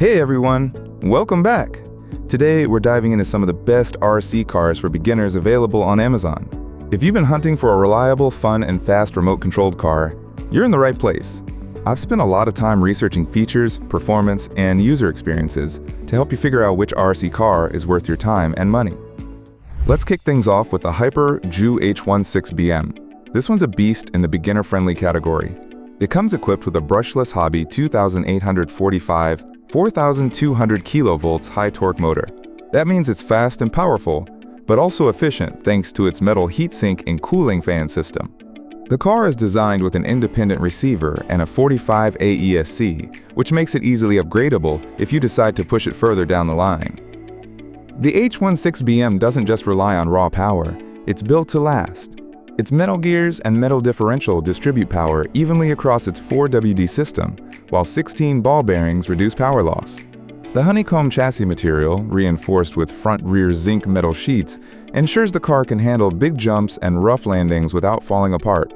Hey everyone, welcome back! Today we're diving into some of the best RC cars for beginners available on Amazon. If you've been hunting for a reliable, fun, and fast remote-controlled car, you're in the right place. I've spent a lot of time researching features, performance, and user experiences to help you figure out which RC car is worth your time and money. Let's kick things off with the HYPER GO H16BM. This one's a beast in the beginner-friendly category. It comes equipped with a brushless Hobby 2845 4,200 kilovolts high-torque motor. That means it's fast and powerful, but also efficient thanks to its metal heatsink and cooling fan system. The car is designed with an independent receiver and a 45 AESC, which makes it easily upgradable if you decide to push it further down the line. The H16BM doesn't just rely on raw power, it's built to last. Its metal gears and metal differential distribute power evenly across its 4WD system, while 16 ball bearings reduce power loss. The honeycomb chassis material, reinforced with front-rear zinc metal sheets, ensures the car can handle big jumps and rough landings without falling apart.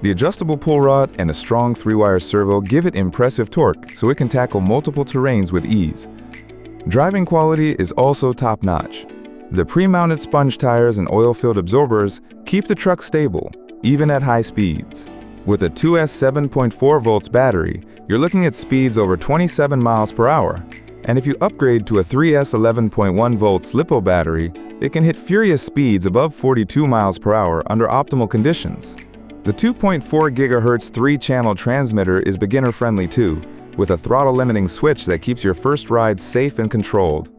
The adjustable pull rod and a strong 3-wire servo give it impressive torque so it can tackle multiple terrains with ease. Driving quality is also top-notch. The pre-mounted sponge tires and oil-filled absorbers keep the truck stable, even at high speeds. With a 2S 7.4 volts battery, you're looking at speeds over 27 miles per hour. And if you upgrade to a 3S 11.1 volts LiPo battery, it can hit furious speeds above 42 miles per hour under optimal conditions. The 2.4 GHz 3-channel transmitter is beginner-friendly too, with a throttle-limiting switch that keeps your first ride safe and controlled.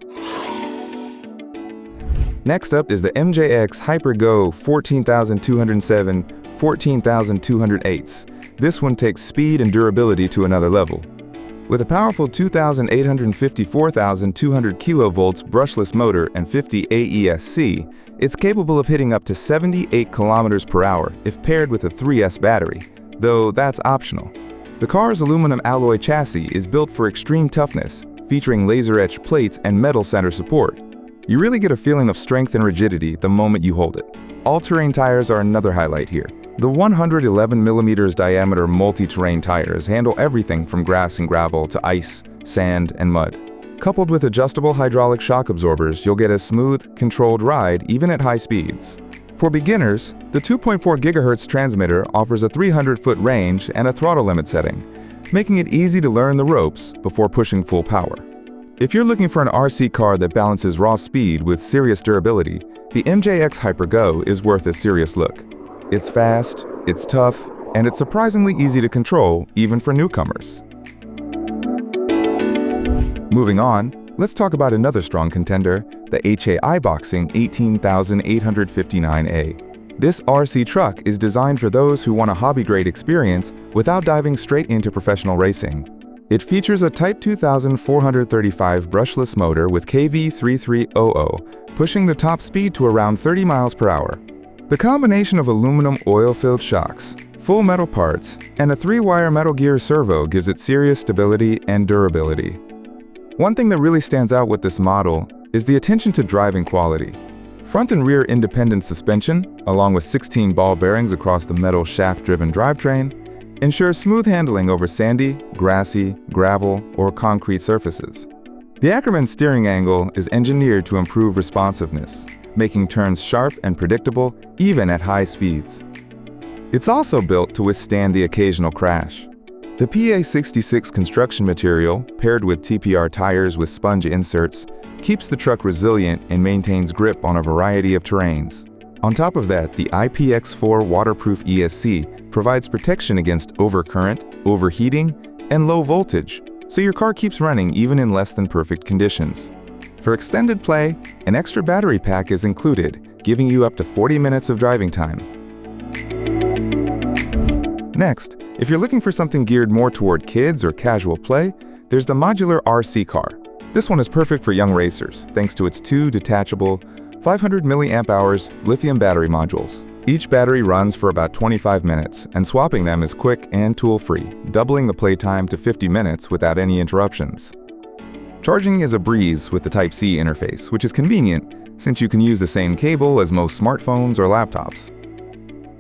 Next up is the MJX Hyper GO 14207 14208. This one takes speed and durability to another level. With a powerful 2,850 4,200 kilovolts brushless motor and 50 AESC, it's capable of hitting up to 78 kilometers per hour if paired with a 3S battery, though that's optional. The car's aluminum alloy chassis is built for extreme toughness, featuring laser-etched plates and metal center support. You really get a feeling of strength and rigidity the moment you hold it. All-terrain tires are another highlight here. The 111mm diameter multi-terrain tires handle everything from grass and gravel to ice, sand, and mud. Coupled with adjustable hydraulic shock absorbers, you'll get a smooth, controlled ride even at high speeds. For beginners, the 2.4 GHz transmitter offers a 300-foot range and a throttle limit setting, making it easy to learn the ropes before pushing full power. If you're looking for an RC car that balances raw speed with serious durability, the MJX Hyper GO is worth a serious look. It's fast, it's tough, and it's surprisingly easy to control even for newcomers. Moving on, let's talk about another strong contender, the HAIBOXING 18859A. This RC truck is designed for those who want a hobby-grade experience without diving straight into professional racing. It features a Type 2435 brushless motor with kV3300, pushing the top speed to around 30 miles per hour. The combination of aluminum oil-filled shocks, full metal parts, and a 3-wire metal gear servo gives it serious stability and durability. One thing that really stands out with this model is the attention to driving quality. Front and rear independent suspension, along with 16 ball bearings across the metal shaft-driven drivetrain, ensures smooth handling over sandy, grassy, gravel, or concrete surfaces. The Ackerman steering angle is engineered to improve responsiveness, making turns sharp and predictable even at high speeds. It's also built to withstand the occasional crash. The PA66 construction material, paired with TPR tires with sponge inserts, keeps the truck resilient and maintains grip on a variety of terrains. On top of that, the IPX4 waterproof ESC provides protection against overcurrent, overheating, and low voltage, so your car keeps running even in less than perfect conditions. For extended play, an extra battery pack is included, giving you up to 40 minutes of driving time. Next, if you're looking for something geared more toward kids or casual play, there's the modular RC car. This one is perfect for young racers, thanks to its 2 detachable 500 mAh lithium battery modules. Each battery runs for about 25 minutes, and swapping them is quick and tool-free, doubling the playtime to 50 minutes without any interruptions. Charging is a breeze with the Type-C interface, which is convenient since you can use the same cable as most smartphones or laptops.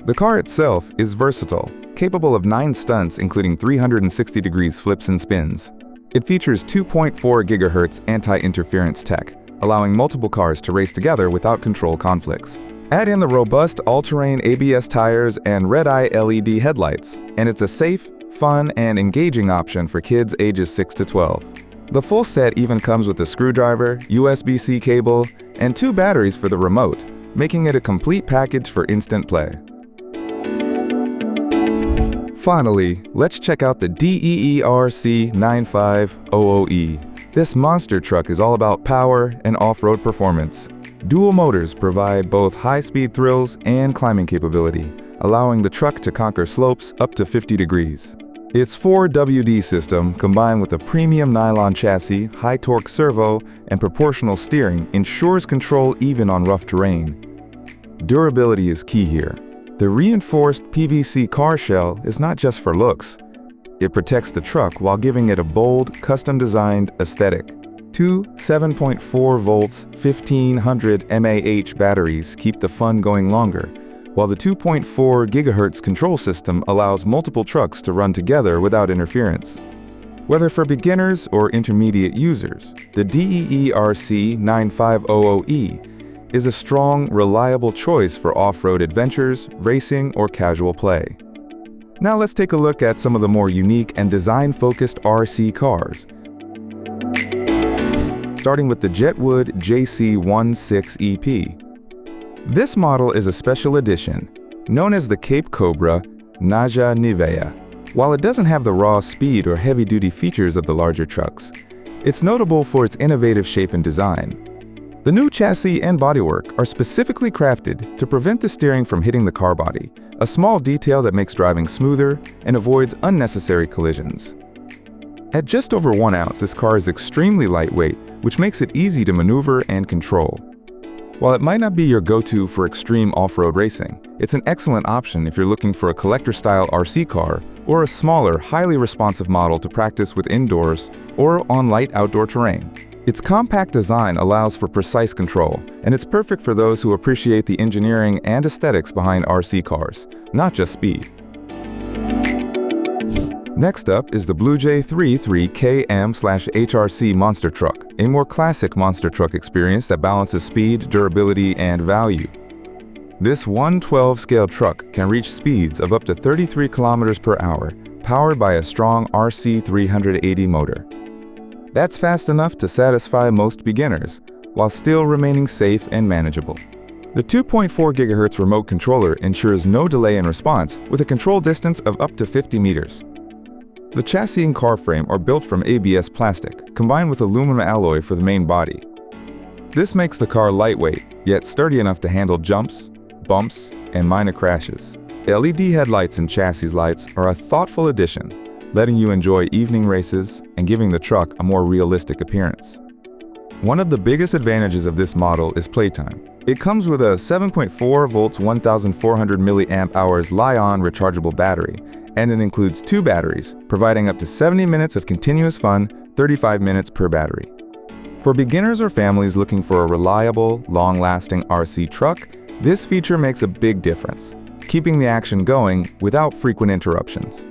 The car itself is versatile, capable of 9 stunts including 360 degrees flips and spins. It features 2.4 GHz anti-interference tech, allowing multiple cars to race together without control conflicts. Add in the robust all-terrain ABS tires and red-eye LED headlights, and it's a safe, fun, and engaging option for kids ages 6 to 12. The full set even comes with a screwdriver, USB-C cable, and 2 batteries for the remote, making it a complete package for instant play. Finally, let's check out the DEERC 9500E. This monster truck is all about power and off-road performance. Dual motors provide both high-speed thrills and climbing capability, allowing the truck to conquer slopes up to 50 degrees. Its 4WD system, combined with a premium nylon chassis, high-torque servo, and proportional steering, ensures control even on rough terrain. Durability is key here. The reinforced PVC car shell is not just for looks. It protects the truck while giving it a bold, custom-designed aesthetic. 2 7.4 volts, 1500 mAh batteries keep the fun going longer, while the 2.4 GHz control system allows multiple trucks to run together without interference. Whether for beginners or intermediate users, the DEERC 9500E is a strong, reliable choice for off-road adventures, racing, or casual play. Now let's take a look at some of the more unique and design-focused RC cars. Starting with the Jetwood JC16EP. This model is a special edition, known as the Cape Cobra Naja Nivea. While it doesn't have the raw speed or heavy-duty features of the larger trucks, it's notable for its innovative shape and design. The new chassis and bodywork are specifically crafted to prevent the steering from hitting the car body, a small detail that makes driving smoother and avoids unnecessary collisions. At just over 1 ounce, this car is extremely lightweight, which makes it easy to maneuver and control. While it might not be your go-to for extreme off-road racing, it's an excellent option if you're looking for a collector-style RC car or a smaller, highly responsive model to practice with indoors or on light outdoor terrain. Its compact design allows for precise control, and it's perfect for those who appreciate the engineering and aesthetics behind RC cars, not just speed. Next up is the BLUEJAY 33KM/HRC monster truck, a more classic monster truck experience that balances speed, durability, and value. This 1/12 scale truck can reach speeds of up to 33 kilometers per hour, powered by a strong RC380 motor. That's fast enough to satisfy most beginners, while still remaining safe and manageable. The 2.4 GHz remote controller ensures no delay in response with a control distance of up to 50 meters. The chassis and car frame are built from ABS plastic, combined with aluminum alloy for the main body. This makes the car lightweight, yet sturdy enough to handle jumps, bumps, and minor crashes. LED headlights and chassis lights are a thoughtful addition, letting you enjoy evening races and giving the truck a more realistic appearance. One of the biggest advantages of this model is playtime. It comes with a 7.4 volts 1400 mAh Li-on rechargeable battery, and it includes 2 batteries, providing up to 70 minutes of continuous fun, 35 minutes per battery. For beginners or families looking for a reliable, long-lasting RC truck, this feature makes a big difference, keeping the action going without frequent interruptions.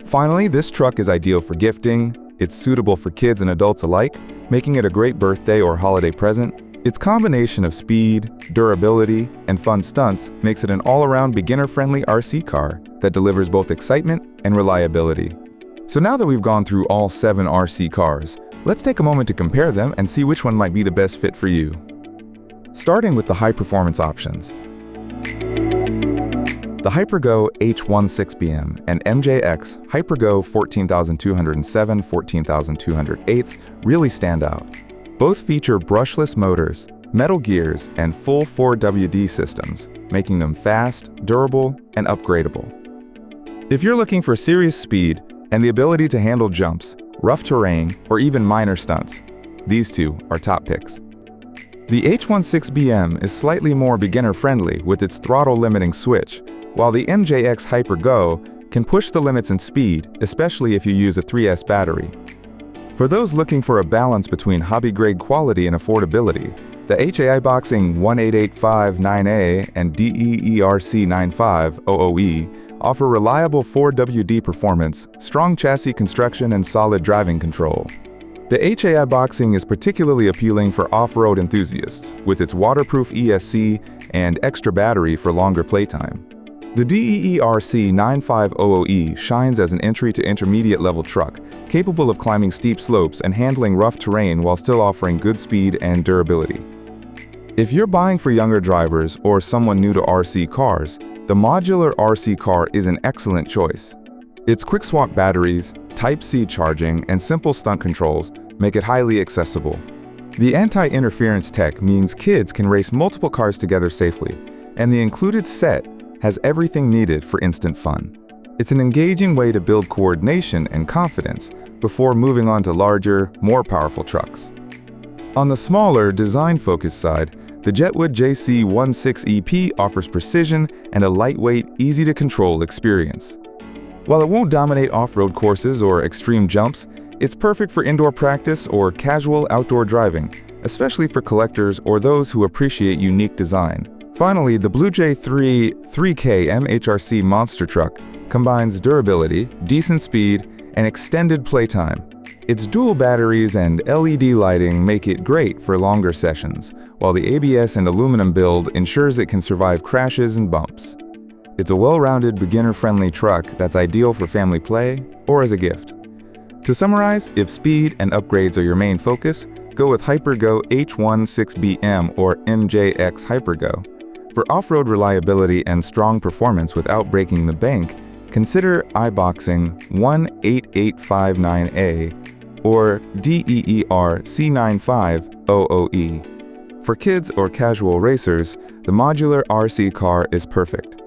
Finally, this truck is ideal for gifting. It's suitable for kids and adults alike, making it a great birthday or holiday present. Its combination of speed, durability, and fun stunts makes it an all-around beginner-friendly RC car that delivers both excitement and reliability. So now that we've gone through all 7 RC cars, let's take a moment to compare them and see which one might be the best fit for you. Starting with the high-performance options. The HYPER GO H16BM and MJX HYPER GO 14207, 14208 really stand out. Both feature brushless motors, metal gears, and full 4WD systems, making them fast, durable, and upgradable. If you're looking for serious speed and the ability to handle jumps, rough terrain, or even minor stunts, these 2 are top picks. The H16BM is slightly more beginner-friendly with its throttle-limiting switch, while the MJX HYPER GO can push the limits in speed, especially if you use a 3S battery. For those looking for a balance between hobby-grade quality and affordability, the HAIBOXING 18859A and DEERC 9500E offer reliable 4WD performance, strong chassis construction, and solid driving control. The HAIBOXING is particularly appealing for off-road enthusiasts, with its waterproof ESC and extra battery for longer playtime. The DEERC 9500E shines as an entry to intermediate-level truck, capable of climbing steep slopes and handling rough terrain while still offering good speed and durability. If you're buying for younger drivers or someone new to RC cars, the modular RC car is an excellent choice. Its quick-swap batteries, Type-C charging, and simple stunt controls make it highly accessible. The anti-interference tech means kids can race multiple cars together safely, and the included set has everything needed for instant fun. It's an engaging way to build coordination and confidence before moving on to larger, more powerful trucks. On the smaller, design-focused side, the Jetwood JC16EP offers precision and a lightweight, easy-to-control experience. While it won't dominate off-road courses or extreme jumps, it's perfect for indoor practice or casual outdoor driving, especially for collectors or those who appreciate unique design. Finally, the BLUEJAY 3K MHRC monster truck combines durability, decent speed, and extended playtime. Its dual batteries and LED lighting make it great for longer sessions, while the ABS and aluminum build ensures it can survive crashes and bumps. It's a well-rounded, beginner-friendly truck that's ideal for family play or as a gift. To summarize, if speed and upgrades are your main focus, go with HYPER GO H16BM or MJX Hyper GO. For off-road reliability and strong performance without breaking the bank, consider HAIBOXING 18859A or DEERC 9500E. For kids or casual racers, the modular RC car is perfect.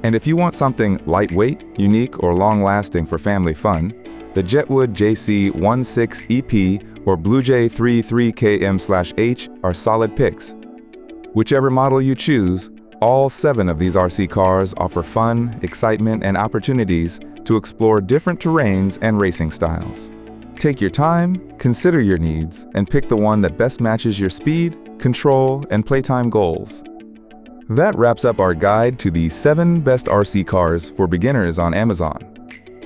And if you want something lightweight, unique, or long-lasting for family fun, the Jetwood JC16EP or BLUEJAY 3K M/H are solid picks. Whichever model you choose, all 7 of these RC cars offer fun, excitement, and opportunities to explore different terrains and racing styles. Take your time, consider your needs, and pick the one that best matches your speed, control, and playtime goals. That wraps up our guide to the 7 best RC cars for beginners on Amazon.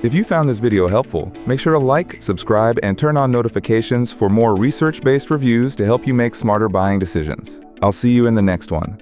If you found this video helpful, make sure to like, subscribe, and turn on notifications for more research-based reviews to help you make smarter buying decisions. I'll see you in the next one.